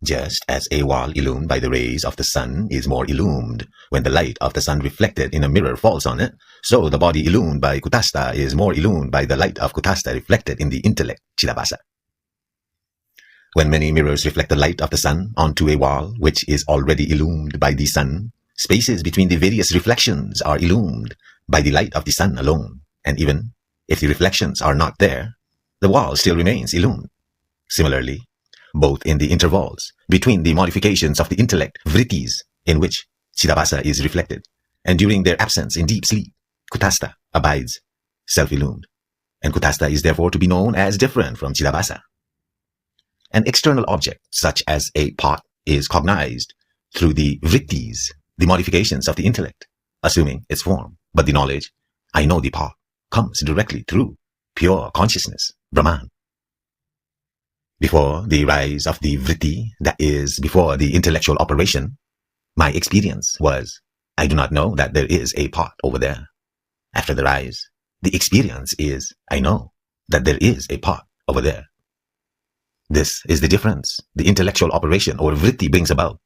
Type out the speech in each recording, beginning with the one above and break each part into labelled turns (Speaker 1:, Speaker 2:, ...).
Speaker 1: Just as a wall illumined by the rays of the sun is more illumined when the light of the sun reflected in a mirror falls on it, so the body illumined by Kutasthha is more illumined by the light of Kutasthha reflected in the intellect, Chidabhasa. When many mirrors reflect the light of the sun onto a wall which is already illumined by the sun, spaces between the various reflections are illumined by the light of the sun alone, and even if the reflections are not there, the wall still remains illumined. Similarly, both in the intervals between the modifications of the intellect, vrittis, in which Chidabhasa is reflected, and during their absence in deep sleep, Kutasthha abides self-illumined, and Kutasthha is therefore to be known as different from Chidabhasa. An external object, such as a pot, is cognized through the vrittis, the modifications of the intellect, assuming its form, but the knowledge, I know the pot, comes directly through pure consciousness, Brahman. Before the rise of the vritti, that is, before the intellectual operation, my experience was, I do not know that there is a pot over there. After the rise, the experience is, I know that there is a pot over there. This is the difference the intellectual operation or vritti brings about.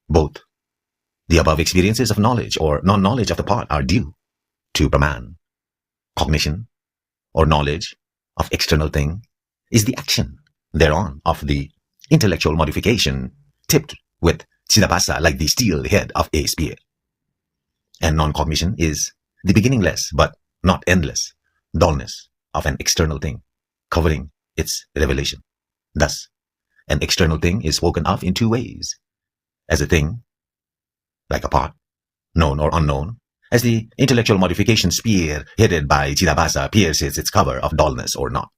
Speaker 1: Both the above experiences of knowledge or non-knowledge of the pot are due to Brahman. Cognition or knowledge of external thing is the action thereon of the intellectual modification tipped with Chidabhasa like the steel head of a spear. And non-cognition is the beginningless but not endless dullness of an external thing covering its revelation. Thus, an external thing is spoken of in two ways: as a thing, like a pot, known or unknown, as the intellectual modification spear headed by Chidabhasa pierces its cover of dullness or not.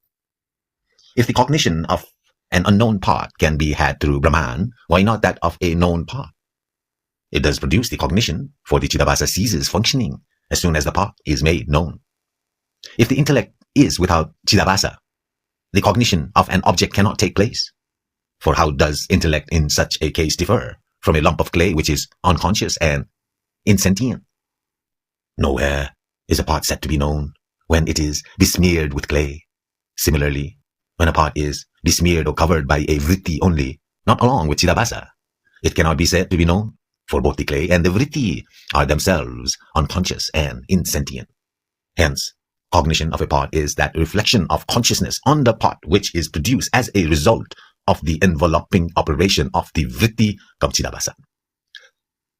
Speaker 1: If the cognition of an unknown pot can be had through Brahman, why not that of a known pot? It does produce the cognition, for the Chidabhasa ceases functioning as soon as the pot is made known. If the intellect is without Chidabhasa, the cognition of an object cannot take place. For how does intellect in such a case differ from a lump of clay which is unconscious and insentient? Nowhere is a pot said to be known when it is besmeared with clay. Similarly, when a pot is besmeared or covered by a vritti only, not along with Chidabhasa, it cannot be said to be known, for both the clay and the vritti are themselves unconscious and insentient. Hence, cognition of a pot is that reflection of consciousness on the pot which is produced as a result of the enveloping operation of the vritti cum Chidabhasa.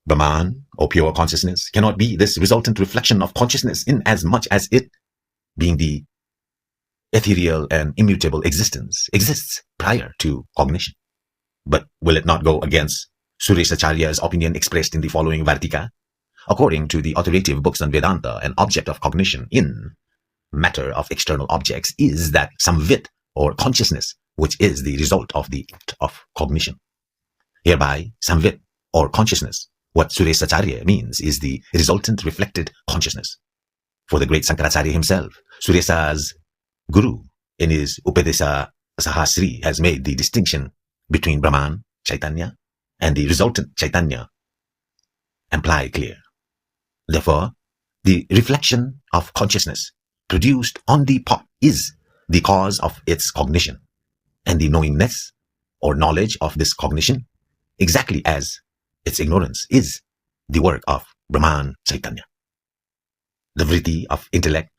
Speaker 1: Brahman, or pure consciousness, cannot be this resultant reflection of consciousness in as much as it, being the ethereal and immutable existence, exists prior to cognition. But will it not go against Sureshacharya's opinion expressed in the following Vartika? According to the authoritative books on Vedanta, an object of cognition in matter of external objects is that samvit or consciousness which is the result of the act of cognition. Hereby, samvit or consciousness, what Sureshacharya means is the resultant reflected consciousness. For the great Sankaracharya himself, Suresa's guru, in his Upadesa Sahasri, has made the distinction between Brahman, Chaitanya, and the resultant Chaitanya imply clear. Therefore, the reflection of consciousness produced on the pot is the cause of its cognition, and the knowingness or knowledge of this cognition, exactly as its ignorance, is the work of Brahman Chaitanya. The vritti of intellect,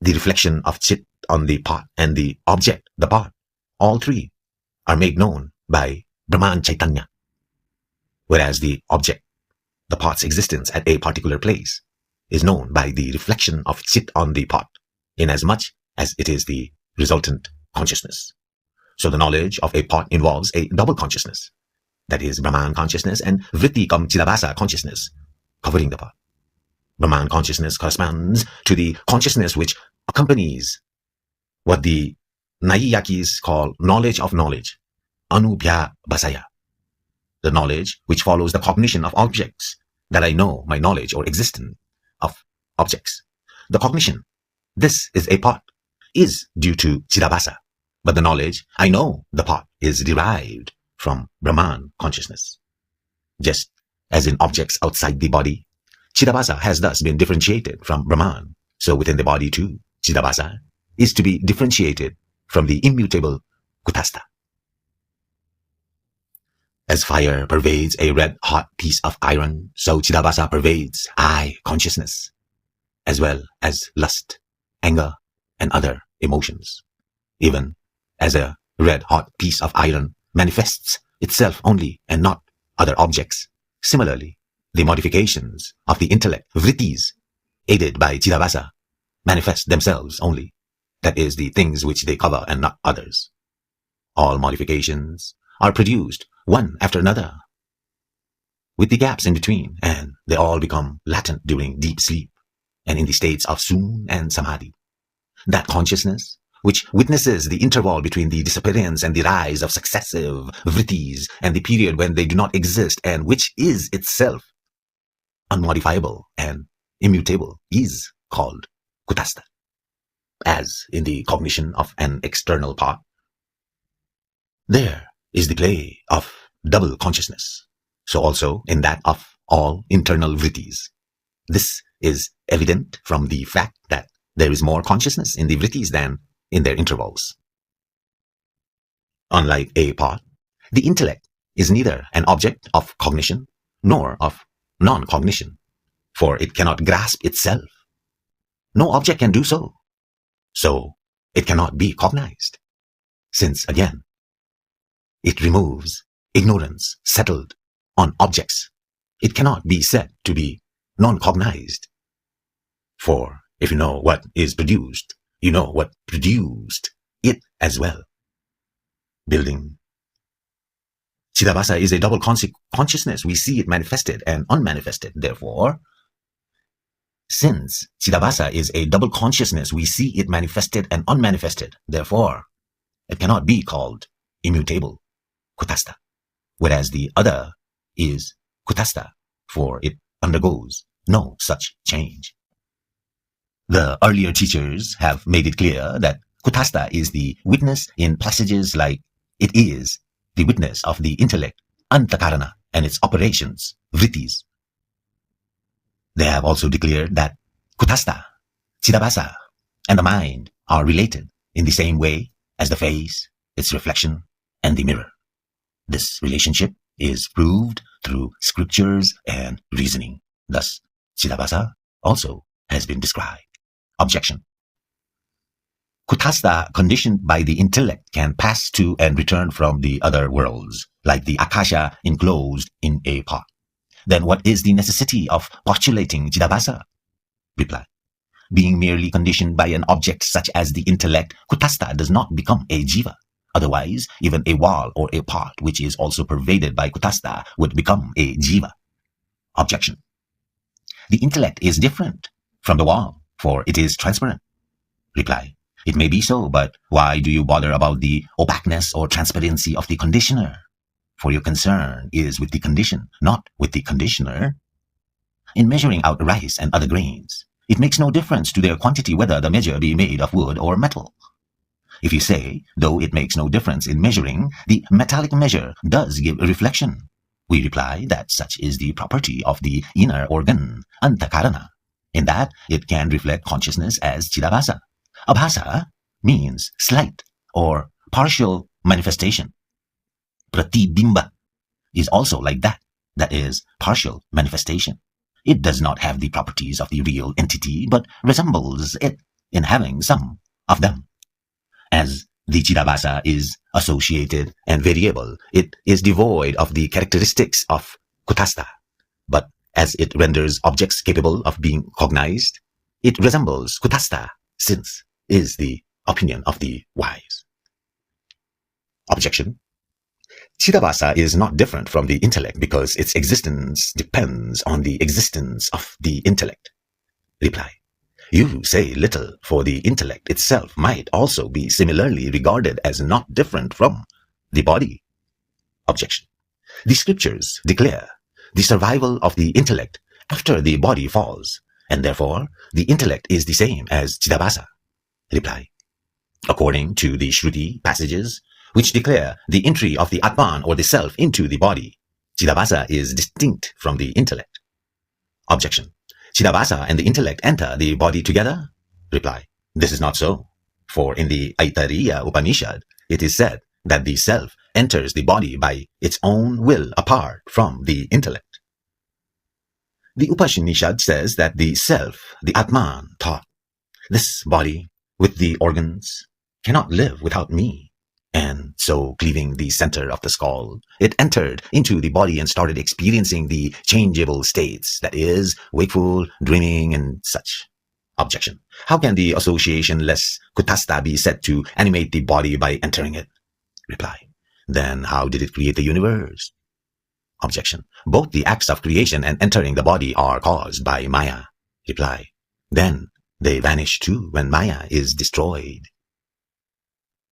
Speaker 1: the reflection of chit on the pot, and the object, the pot, all three are made known by Brahman Chaitanya, whereas the object, the pot's existence at a particular place, is known by the reflection of chit on the pot, inasmuch as it is the resultant consciousness. So the knowledge of a pot involves a double consciousness, that is Brahman consciousness and vritti cum Chidabhasa consciousness, covering the pot. Brahman consciousness corresponds to the consciousness which accompanies what the Naiyakis call knowledge of knowledge, anubhya basaya, the knowledge which follows the cognition of objects, that I know my knowledge or existence of objects. The cognition, this is a pot, is due to Chidabhasa, but the knowledge, I know the pot, is derived from Brahman consciousness. Just as in objects outside the body, Chidabhasa has thus been differentiated from Brahman, so within the body too, Chidabhasa is to be differentiated from the immutable Kutasthha. as fire pervades a red-hot piece of iron, so Chidabhasa pervades I consciousness, as well as lust, anger, and other emotions. Even as a red-hot piece of iron manifests itself only and not other objects, similarly, the modifications of the intellect, vrittis, aided by Chidabhasa, manifest themselves only, that is, the things which they cover and not others. All modifications are produced one after another, with the gaps in between, and they all become latent during deep sleep and in the states of Sun and Samadhi. That consciousness, which witnesses the interval between the disappearance and the rise of successive vrittis and the period when they do not exist, and which is itself unmodifiable and immutable, is called Kutastha. As in the cognition of an external part, there is the play of double consciousness, so also in that of all internal vrittis. This is evident from the fact that there is more consciousness in the vrittis than in their intervals. Unlike a part, the intellect is neither an object of cognition nor of non-cognition, for it cannot grasp itself. No object can do so, so it cannot be cognized, since again, it removes ignorance settled on objects. It cannot be said to be non-cognized, for if you know what is produced, you know what produced it as well. Building. Chidabhasa is a double consciousness. We see it manifested and unmanifested. Therefore, since Chidabhasa is a double consciousness, we see it manifested and unmanifested. Therefore, it cannot be called immutable, Kutastha, whereas the other is Kutastha, for it undergoes no such change. The earlier teachers have made it clear that Kutastha is the witness in passages like it is the witness of the intellect, antakarana, and its operations, vrittis. They have also declared that Kutastha, Chidabhasa, and the mind are related in the same way as the face, its reflection, and the mirror. This relationship is proved through scriptures and reasoning. Thus, Chidabhasa also has been described. Objection. Kutastha, conditioned by the intellect, can pass to and return from the other worlds, like the akasha enclosed in a pot. Then what is the necessity of postulating Chidabhasa? Reply. Being merely conditioned by an object such as the intellect, Kutastha does not become a jiva. Otherwise, even a wall or a pot, which is also pervaded by Kutastha, would become a jiva. Objection. The intellect is different from the wall, for it is transparent. Reply. It may be so, but why do you bother about the opaqueness or transparency of the conditioner? For your concern is with the condition, not with the conditioner. In measuring out rice and other grains, it makes no difference to their quantity whether the measure be made of wood or metal. If you say, though it makes no difference in measuring, the metallic measure does give a reflection, we reply that such is the property of the inner organ, antakarana, in that it can reflect consciousness as Chidabhasa. Abhasa means slight or partial manifestation. Pratibimba is also like that, that is, partial manifestation. It does not have the properties of the real entity, but resembles it in having some of them. As the Chidabhasa is associated and variable, it is devoid of the characteristics of Kutastha. But as it renders objects capable of being cognized, it resembles Kutastha, since is the opinion of the wise. Objection. Chidabhasa is not different from the intellect because its existence depends on the existence of the intellect. Reply. You say little, for the intellect itself might also be similarly regarded as not different from the body. Objection. The scriptures declare the survival of the intellect after the body falls, and therefore the intellect is the same as Chidabhasa. Reply. According to the Shruti passages, which declare the entry of the Atman or the self into the body, Chidabhasa is distinct from the intellect. Objection. Chidabhasa and the intellect enter the body together? Reply. This is not so. For in the Aitariya Upanishad, it is said that the self enters the body by its own will apart from the intellect. The Upanishad says that the self, the Atman, thought, this body with the organs cannot live without me. And so, cleaving the center of the skull, it entered into the body and started experiencing the changeable states, that is, wakeful, dreaming, and such. Objection. How can the association-less Kutastha be said to animate the body by entering it? Reply. Then how did it create the universe? Objection. Both the acts of creation and entering the body are caused by Maya. Reply. Then they vanish too when Maya is destroyed.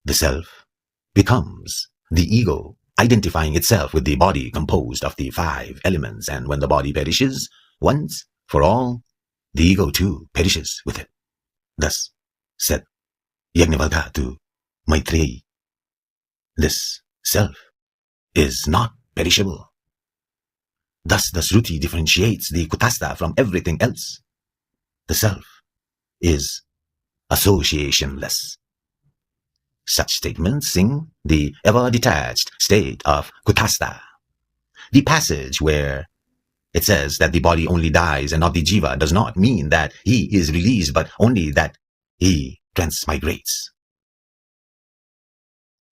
Speaker 1: The self becomes the ego, identifying itself with the body composed of the 5 elements, and when the body perishes, once for all, the ego too perishes with it. Thus said Yajnavalkya to Maitreyi, this self is not perishable. Thus the Shruti differentiates the Kutastha from everything else. The self is associationless. Such statements sing the ever-detached state of Kutastha. The passage where it says that the body only dies and not the jiva does not mean that he is released, but only that he transmigrates.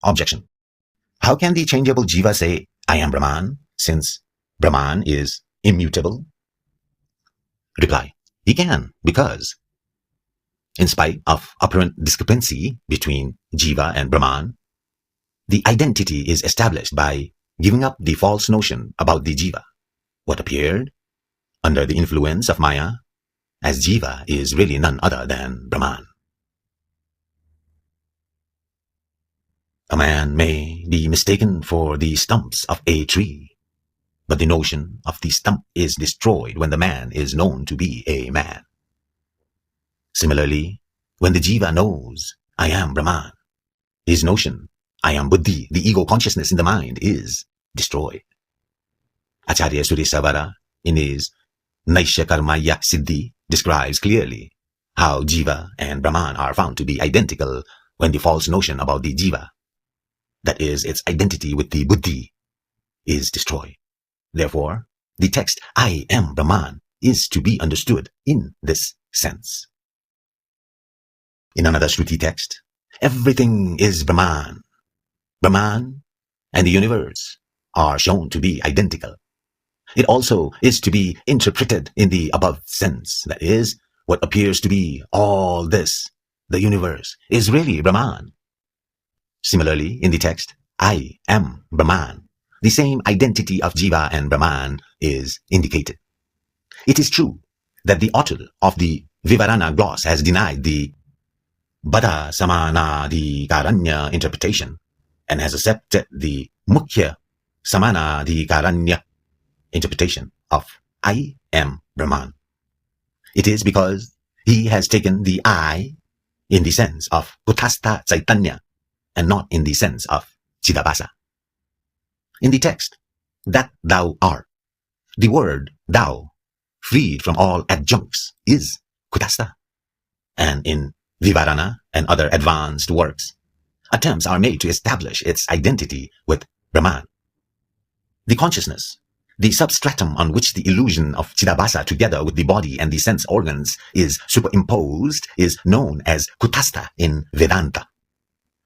Speaker 1: Objection. How can the changeable jiva say, I am Brahman, since Brahman is immutable? Reply. He can, because in spite of apparent discrepancy between jiva and Brahman, the identity is established by giving up the false notion about the jiva. What appeared under the influence of Maya as jiva is really none other than Brahman. A man may be mistaken for the stumps of a tree, but the notion of the stump is destroyed when the man is known to be a man. Similarly, when the jiva knows, I am Brahman, his notion, I am Buddhi, the ego consciousness in the mind, is destroyed. Acharya Suresavara, in his Naishya Karmaya Siddhi, describes clearly how jiva and Brahman are found to be identical when the false notion about the jiva, that is, its identity with the Buddhi, is destroyed. Therefore, the text, I am Brahman, is to be understood in this sense. In another Shruti text, everything is Brahman. Brahman and the universe are shown to be identical. It also is to be interpreted in the above sense, that is, what appears to be all this, the universe, is really Brahman. Similarly, in the text, I am Brahman, the same identity of jiva and Brahman is indicated. It is true that the author of the Vivarana gloss has denied the Bada Samanadhikaranya interpretation and has accepted the Mukhya Samanadhikaranya interpretation of I am Brahman. It is because he has taken the I in the sense of Kutastha Chaitanya and not in the sense of Chidabhasa. In the text, that thou art, the word thou, freed from all adjuncts, is Kutastha. And in Vivarana and other advanced works, attempts are made to establish its identity with Brahman. The consciousness, the substratum on which the illusion of Chidabhasa together with the body and the sense organs is superimposed, is known as Kutastha in Vedanta.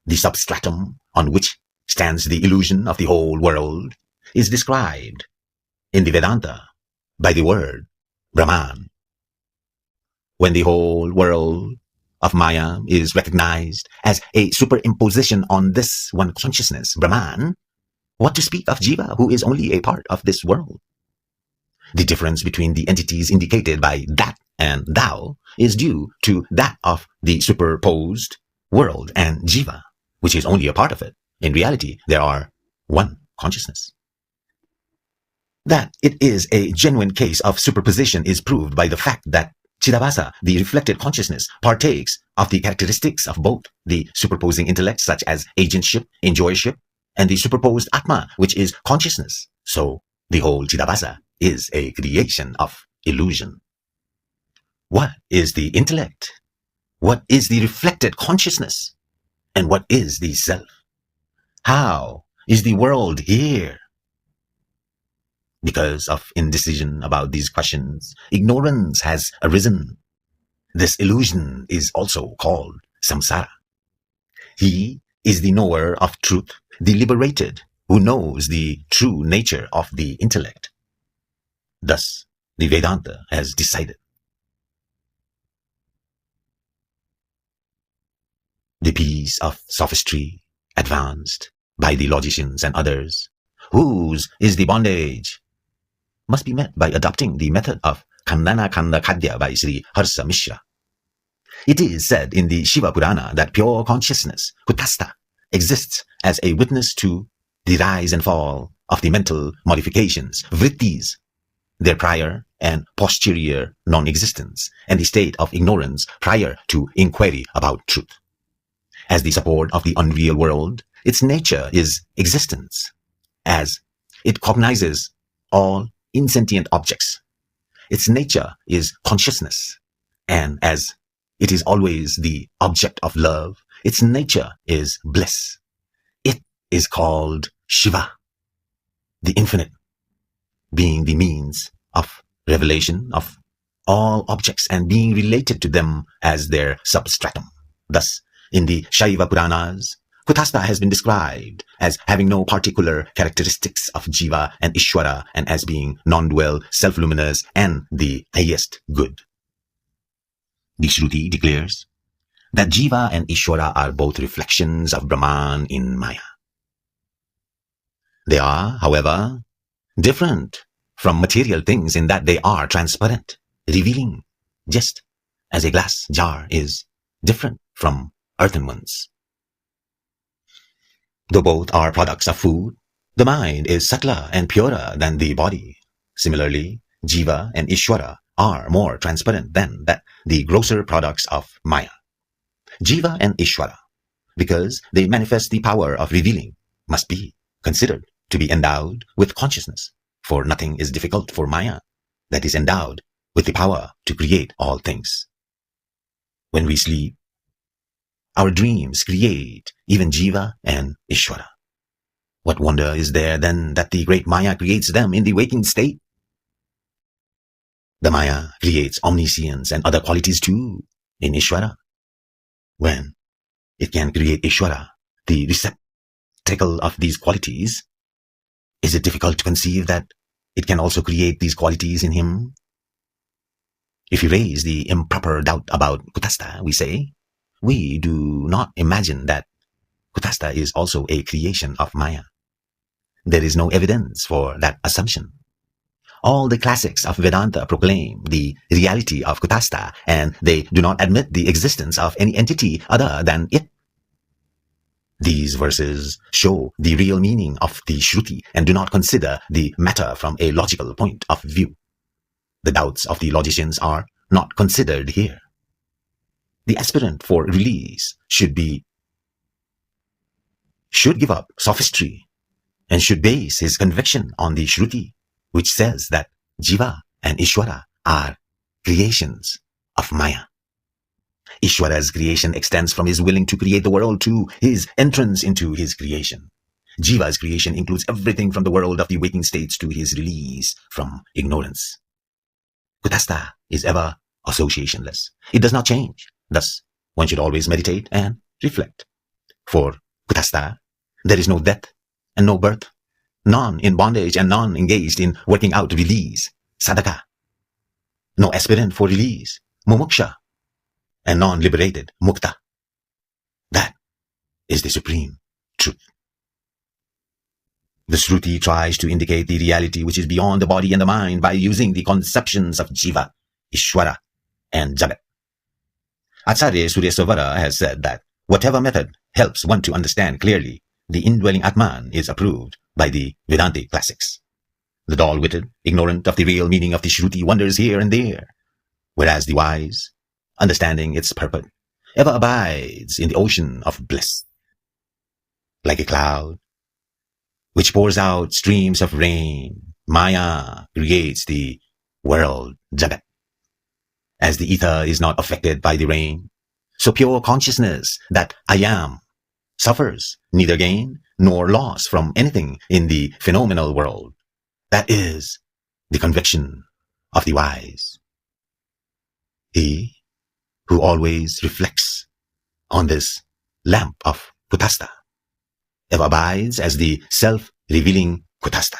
Speaker 1: The substratum on which stands the illusion of the whole world is described in the Vedanta by the word Brahman. When the whole world of Maya is recognized as a superimposition on this one consciousness, Brahman, what to speak of Jiva, who is only a part of this world? The difference between the entities indicated by that and thou is due to that of the superposed world and Jiva, which is only a part of it. In reality, there are one consciousness. That it is a genuine case of superposition is proved by the fact that Chidabhasa, the reflected consciousness, partakes of the characteristics of both the superposing intellect, such as agentship, enjoyership, and the superposed Atma, which is consciousness. So, the whole Chidabhasa is a creation of illusion. What is the intellect? What is the reflected consciousness? And what is the self? How is the world here? Because of indecision about these questions, ignorance has arisen. This illusion is also called samsara. He is the knower of truth, the liberated, who knows the true nature of the intellect. Thus, the Vedanta has decided. The piece of sophistry advanced by the logicians and others, whose is the bondage, must be met by adopting the method of Khandana Khanda Khadya by Sri Harsa Mishra. It is said in the Shiva Purana that pure consciousness, Kutasthha, exists as a witness to the rise and fall of the mental modifications, vrittis, their prior and posterior non-existence, and the state of ignorance prior to inquiry about truth. As the support of the unreal world, its nature is existence, as it cognizes all insentient objects. Its nature is consciousness, and as it is always the object of love, its nature is bliss. It is called Shiva, the infinite, being the means of revelation of all objects and being related to them as their substratum. Thus, in the Shaiva Puranas, Kutasthha has been described as having no particular characteristics of Jiva and Ishwara, and as being non-dual, self-luminous, and the highest good. The Shruti declares that Jiva and Ishwara are both reflections of Brahman in Maya. They are, however, different from material things in that they are transparent, revealing, just as a glass jar is different from earthen ones. Though both are products of food, the mind is subtler and purer than the body. Similarly, Jiva and Ishwara are more transparent than the grosser products of Maya. Jiva and Ishwara, because they manifest the power of revealing, must be considered to be endowed with consciousness, for nothing is difficult for Maya that is endowed with the power to create all things. When we sleep, our dreams create even Jiva and Ishwara. What wonder is there then that the great Maya creates them in the waking state? The Maya creates omniscience and other qualities too in Ishwara. When it can create Ishwara, the receptacle of these qualities, is it difficult to conceive that it can also create these qualities in him? If we raise the improper doubt about Kutasthha, we say, we do not imagine that Kutasthha is also a creation of Maya. There is no evidence for that assumption. All the classics of Vedanta proclaim the reality of Kutasthha, and they do not admit the existence of any entity other than it. These verses show the real meaning of the Shruti and do not consider the matter from a logical point of view. The doubts of the logicians are not considered here. The aspirant for release should give up sophistry and should base his conviction on the Shruti, which says that Jiva and Ishwara are creations of Maya. Ishwara's creation extends from his willing to create the world to his entrance into his creation. Jiva's creation includes everything from the world of the waking states to his release from ignorance. Kutasthha is ever associationless. It does not change. Thus, one should always meditate and reflect. For Kutasthha, there is no death and no birth, none in bondage and none engaged in working out release, sadhaka. No aspirant for release, mumuksha, and none liberated, mukta. That is the supreme truth. The Shruti tries to indicate the reality which is beyond the body and the mind by using the conceptions of Jiva, Ishwara, and Jagat. Acharya Suryasvara has said that whatever method helps one to understand clearly the indwelling Atman is approved by the Vedantic classics. The dull-witted, ignorant of the real meaning of the Shruti, wanders here and there, whereas the wise, understanding its purport, ever abides in the ocean of bliss. Like a cloud, which pours out streams of rain, Maya creates the world, Jagat. As the ether is not affected by the rain, so pure consciousness that I am suffers neither gain nor loss from anything in the phenomenal world. That is the conviction of the wise. He who always reflects on this lamp of Kutastha ever abides as the self-revealing Kutastha.